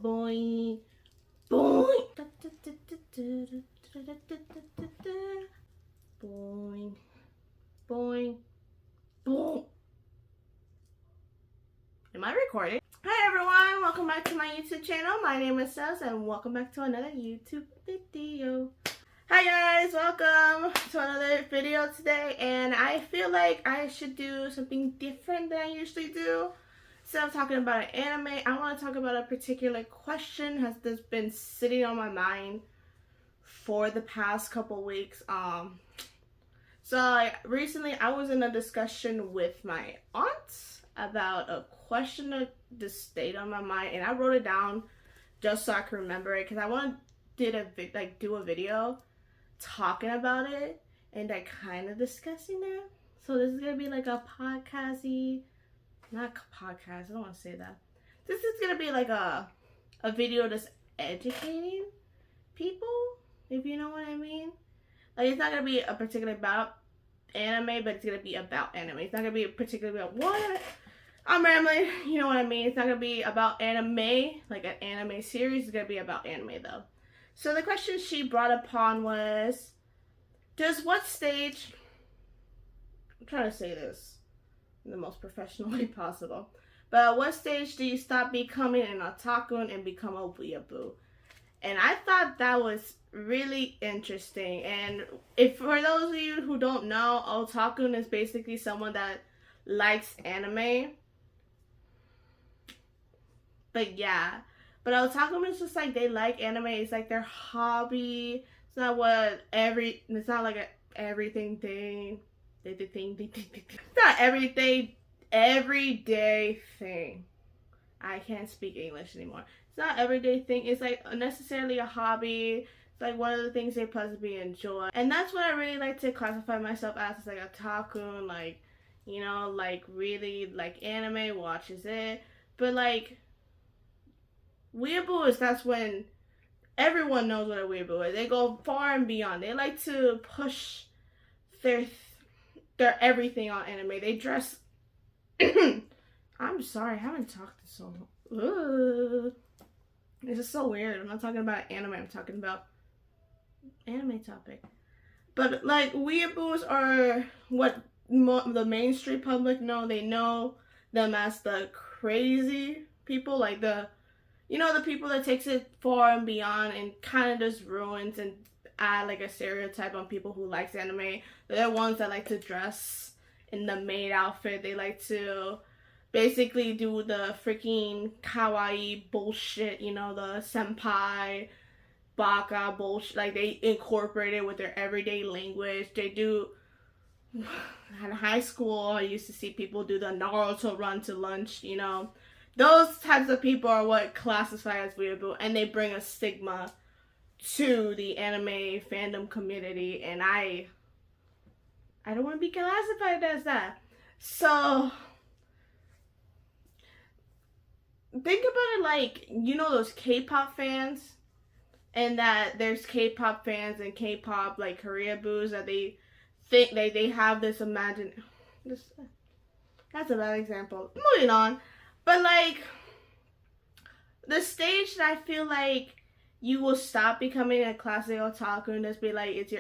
Boing, boing. Boing, boing, boing. Am I recording? Hi everyone, welcome back to my YouTube channel. My name is Sels and welcome back to another YouTube video. Hi guys, welcome to another video today, and I feel like I should do something different than I usually do. Instead of talking about an anime, I want to talk about a particular question that's been sitting on my mind for the past couple weeks. Recently I was in a discussion with my aunt about a question that just stayed on my mind, and I wrote it down just so I can remember it, because I want to do a video talking about it and kind of discussing it. So this is gonna be like a podcasty, not podcast, I don't want to say that. This is gonna be like a video that's educating people, if you know what I mean. Like, it's not gonna be a particularly about anime, but it's gonna be about anime. It's not gonna be particularly about what I'm rambling, you know what I mean. It's not gonna be about anime, like an anime series. It's gonna be about anime though. So the question she brought upon was, what stage, I'm trying to say this in the most professional way possible, but at what stage do you stop becoming an otaku and become a weeaboo? And I thought that was really interesting. And if for those of you who don't know, otaku is basically someone that likes anime. But yeah, but otaku is just like, they like anime. It's like their hobby. It's not it's not like everything thing. It's not everyday thing. I can't speak English anymore. It's not everyday thing. It's like necessarily a hobby. It's like one of the things they possibly enjoy. And that's what I really like to classify myself as. It's like a otaku, like, you know, like really like anime, watches it. But like, weeaboo that's when everyone knows what a weeaboo is. They go far and beyond. They like to push their everything on anime. They dress I'm sorry, I haven't talked in so long. This is so weird. I'm not talking about anime, I'm talking about anime topic. But like, weeaboos are what the mainstream public know. They know them as the crazy people, like the people that takes it far and beyond and kind of just ruins and add like a stereotype on people who likes anime. They're the ones that like to dress in the maid outfit. They like to basically do the freaking kawaii bullshit, the senpai, baka bullshit. Like, they incorporate it with their everyday language. They do, in high school, I used to see people do the Naruto run to lunch, Those types of people are what classify as weeaboo, and they bring a stigma to the anime fandom community, and I don't want to be classified as that. So think about it like, those K-pop fans, and that there's K-pop fans and K-pop like Koreaboos that they think they have this that's a bad example. Moving on. But like, the stage that I feel like you will stop becoming a classic otaku and just be like, it's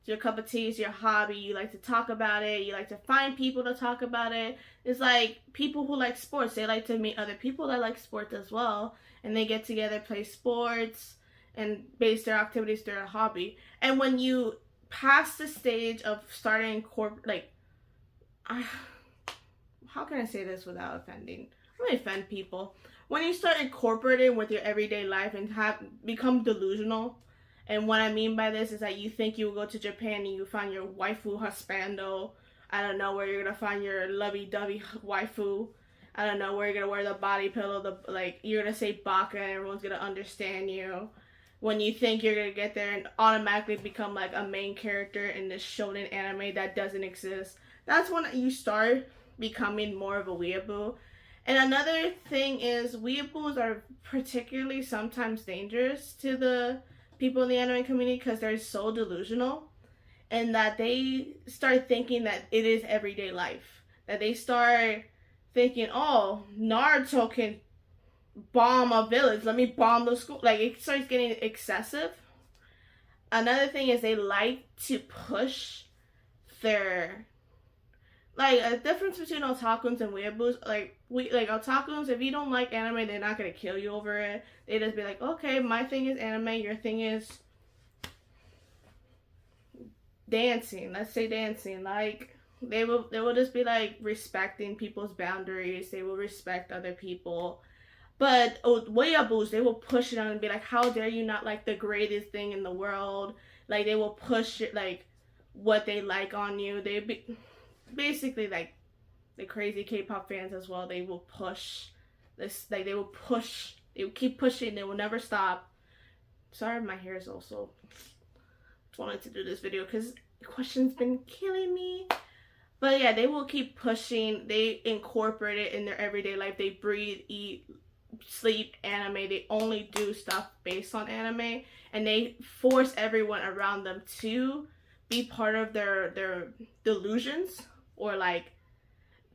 your cup of tea, it's your hobby, you like to talk about it, you like to find people to talk about it. It's like people who like sports, they like to meet other people that like sports as well, and they get together, play sports, and base their activities through a hobby. And when you pass the stage of starting how can I say this without offending? I'm gonna offend people. When you start incorporating with your everyday life and become delusional, and what I mean by this is that you think you will go to Japan and you find your waifu husbando. I don't know where you're gonna find your lovey-dovey waifu. I don't know where you're gonna wear the body pillow. You're gonna say baka and everyone's gonna understand you. When you think you're gonna get there and automatically become like a main character in this shonen anime that doesn't exist. That's when you start becoming more of a weeaboo. And another thing is, weeaboos are particularly sometimes dangerous to the people in the anime community because they're so delusional, and that they start thinking that it is everyday life. That they start thinking, oh, Naruto can bomb a village. Let me bomb the school. Like, it starts getting excessive. Another thing is they like to push their, like, a difference between otakuns and weeaboos. Like, otakuns, if you don't like anime, they're not gonna kill you over it. They just be like, okay, my thing is anime, your thing is dancing. Let's say dancing. Like, they will just be like respecting people's boundaries. They will respect other people. But weeaboos, they will push it on and be like, how dare you not like the greatest thing in the world? Like, they will push it, like, what they like on you. They be basically like the crazy K-pop fans as well. They will push this, like, they will keep pushing. They will never stop. Sorry, my hair is also. Just wanted to do this video because the question's been killing me. But yeah, they will keep pushing. They incorporate it in their everyday life. They breathe, eat, sleep anime. They only do stuff based on anime, and they force everyone around them to be part of their delusions, or like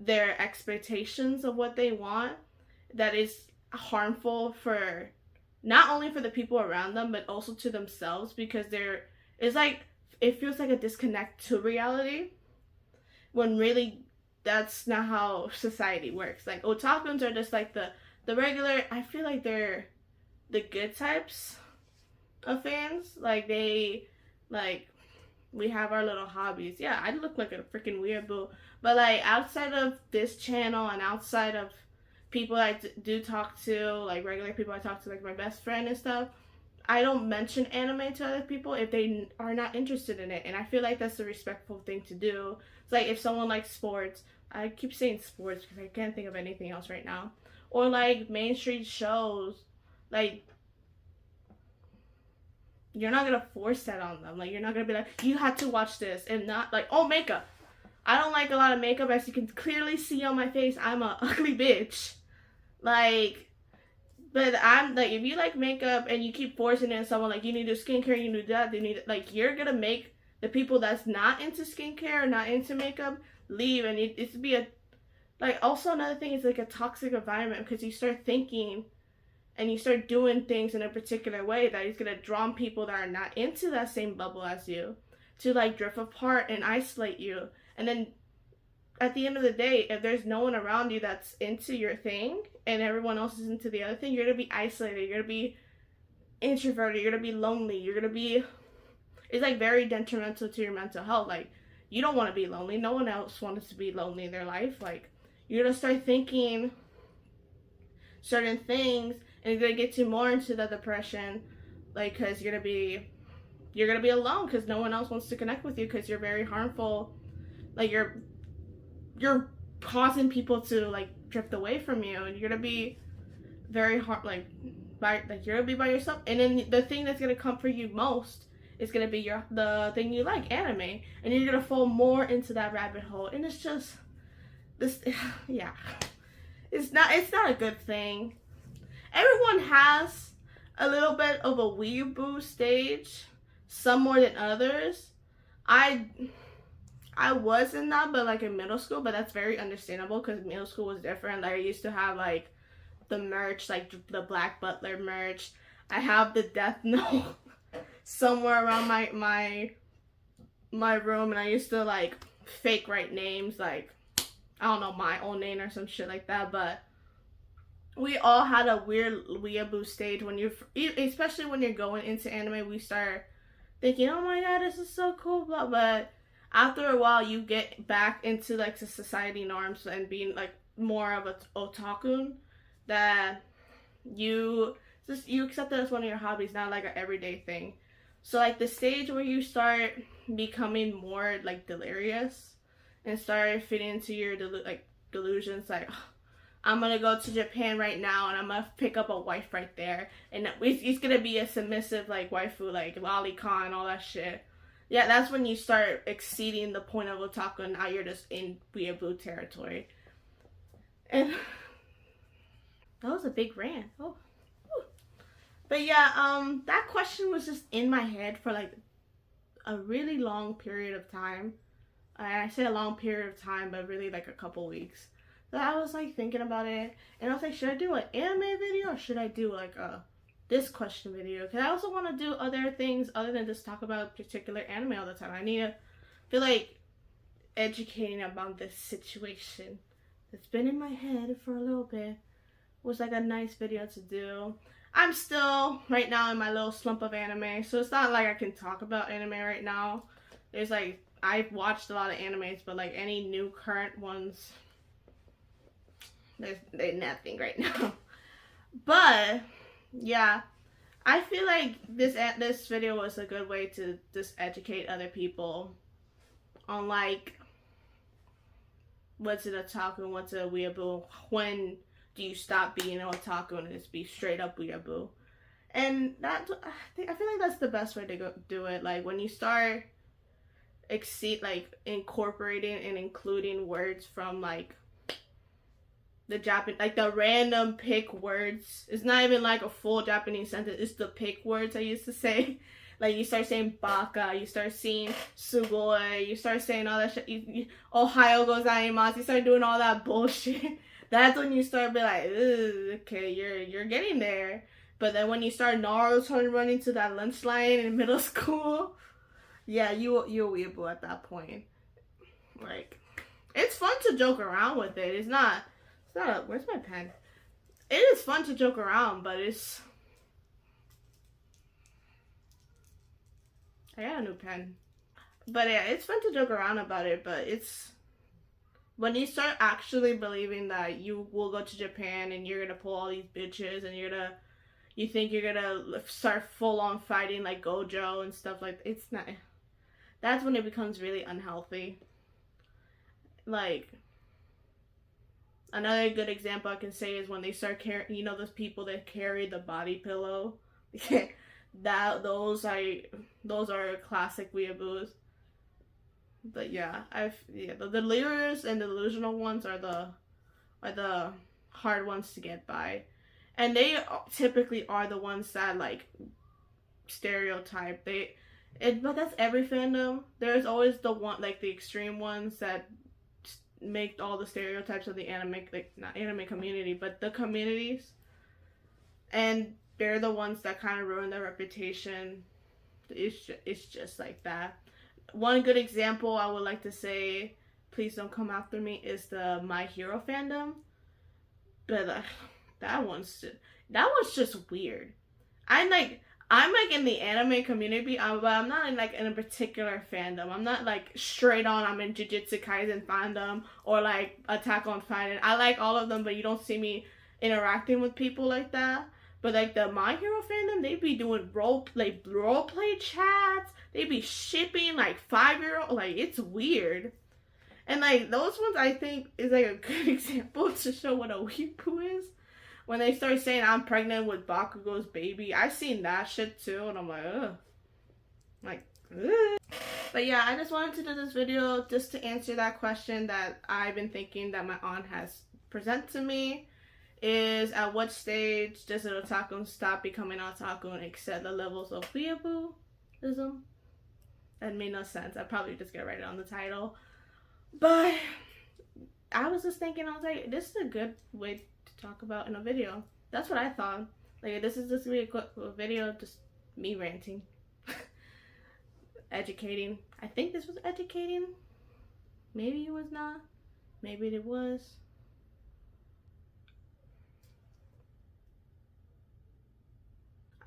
their expectations of what they want, that is harmful for not only for the people around them but also to themselves, because it's like, it feels like a disconnect to reality, when really that's not how society works. Like, otakuns are just like the regular, I feel like they're the good types of fans. Like, we have our little hobbies. Yeah, I look like a freaking weirdo. But like, outside of this channel and outside of people I do talk to, like regular people I talk to, like my best friend and stuff, I don't mention anime to other people if they are not interested in it. And I feel like that's a respectful thing to do. It's like, if someone likes sports, I keep saying sports because I can't think of anything else right now, or like mainstream shows, like, you're not gonna force that on them. Like, you're not gonna be like, you have to watch this, and not like, oh, makeup. I don't like a lot of makeup, as you can clearly see on my face. I'm a ugly bitch. Like, but I'm like, if you like makeup and you keep forcing it on someone, like, you need to do skincare, you need to do that, they need, like, you're gonna make the people that's not into skincare or not into makeup leave, and it's to be a, like, also another thing is like a toxic environment, because you start thinking and you start doing things in a particular way that is gonna draw people that are not into that same bubble as you to like drift apart and isolate you. And then at the end of the day, if there's no one around you that's into your thing and everyone else is into the other thing, you're gonna be isolated, you're gonna be introverted, you're gonna be lonely, you're gonna be, it's like very detrimental to your mental health. Like, you don't want to be lonely, no one else wants to be lonely in their life. Like, you're gonna start thinking certain things, and you're gonna get you more into the depression, like, because you're gonna be alone because no one else wants to connect with you, because you're very harmful. Like, you're causing people to like drift away from you, and you're gonna be very hard, like you're gonna be by yourself. And then the thing that's gonna comfort you most is gonna be the thing you like, anime, and you're gonna fall more into that rabbit hole. And it's just this, yeah, it's not a good thing. Everyone has a little bit of a weeboo stage, some more than others. I was in that, but like in middle school, but that's very understandable because middle school was different. Like, I used to have like the merch, like the Black Butler merch. I have the Death Note somewhere around my room, and I used to like fake write names, like, I don't know, my own name or some shit like that. But we all had a weird weeaboo stage when especially when you're going into anime. We start thinking, oh my god, this is so cool, but after a while you get back into like the society norms and being like more of a otaku, that you accept it as one of your hobbies, not like an everyday thing. So like the stage where you start becoming more like delirious and start fitting into your delusions, like, I'm gonna go to Japan right now and I'm gonna pick up a wife right there, and it's gonna be a submissive like waifu, like lolicon and all that shit. Yeah, that's when you start exceeding the point of otaku, and now you're just in weeaboo territory. And that was a big rant. Oh. But yeah, that question was just in my head for like a really long period of time. And I say a long period of time, but really like a couple weeks. So I was like thinking about it, and I was like, should I do an anime video or should I do like a this question video? Because I also want to do other things other than just talk about particular anime all the time. I need to feel like educating about this situation that's been in my head for a little bit was like a nice video to do. I'm still right now in my little slump of anime, so it's not like I can talk about anime right now. There's like, I've watched a lot of animes, but like any new current ones, there's nothing right now. But yeah, I feel like this video was a good way to just educate other people on like what's an otaku and what's a weeaboo. When do you stop being an otaku and just be straight up weeaboo? And I feel like that's the best way to do it. Like when you start incorporating and including words from like the Japanese, like the random pick words. It's not even like a full Japanese sentence. It's the pick words I used to say. Like you start saying baka, you start seeing sugoi, you start saying all that shit. Ohayo gozaimasu. You start doing all that bullshit. That's when you start being like, okay, you're getting there. But then when you start Naruto running to that lunch line in middle school, yeah, you're a weeaboo at that point. Like, it's fun to joke around with it. It's not where's my pen? It is fun to joke around, but I got a new pen. But yeah, it's fun to joke around about it, but it's when you start actually believing that you will go to Japan and you're gonna pull all these bitches and you think you're gonna start full on fighting like Gojo and stuff like that. It's not. That's when it becomes really unhealthy. Like another good example I can say is when they start carrying, those people that carry the body pillow. Those are classic weeaboos. But yeah, the delirious and delusional ones are the hard ones to get by, and they typically are the ones that like stereotype. But that's every fandom. There's always the one, like the extreme ones that make all the stereotypes of the anime, like not anime community, but the communities, and they're the ones that kind of ruin their reputation. It's just like that. One good example I would like to say, please don't come after me, is the My Hero fandom. But that one's just weird. I'm like in the anime community, but I'm not in a particular fandom. I'm not like straight on. I'm in Jujutsu Kaisen fandom or like Attack on Titan. I like all of them, but you don't see me interacting with people like that. But like the My Hero fandom, they be doing role play chats. They be shipping like 5-year-old. Like it's weird. And like those ones, I think is like a good example to show what a weeaboo is. When they start saying I'm pregnant with Bakugo's baby, I've seen that shit too, and I'm like, ugh. Like, ugh. But yeah, I just wanted to do this video just to answer that question that I've been thinking that my aunt has presented to me. Is at what stage does an otaku stop becoming otaku and accept the levels of weeabooism? That made no sense. I probably just gonna write it on the title. But I was just thinking, I was like, this is a good way to talk about in a video. That's what I thought. Like, this is just gonna be a quick video, just me ranting. Educating. I think this was educating. Maybe it was not. Maybe it was.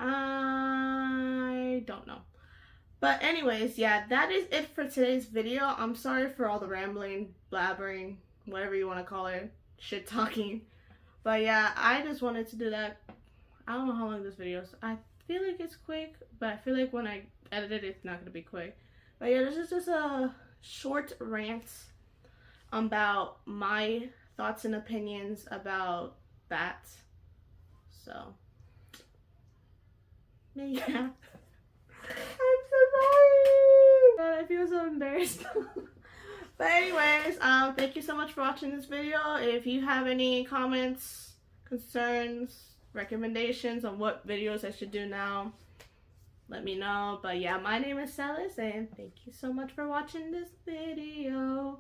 I don't know. But anyways, yeah, that is it for today's video. I'm sorry for all the rambling, blabbering, whatever you want to call it, shit talking. But yeah, I just wanted to do that. I don't know how long this video is. I feel like it's quick, but I feel like when I edit it, it's not going to be quick. But yeah, this is just a short rant about my thoughts and opinions about that. So, yeah. I'm so sorry. God, I feel so embarrassed. But anyways, thank you so much for watching this video. If you have any comments, concerns, recommendations on what videos I should do now, let me know. But yeah, my name is Celis, and thank you so much for watching this video.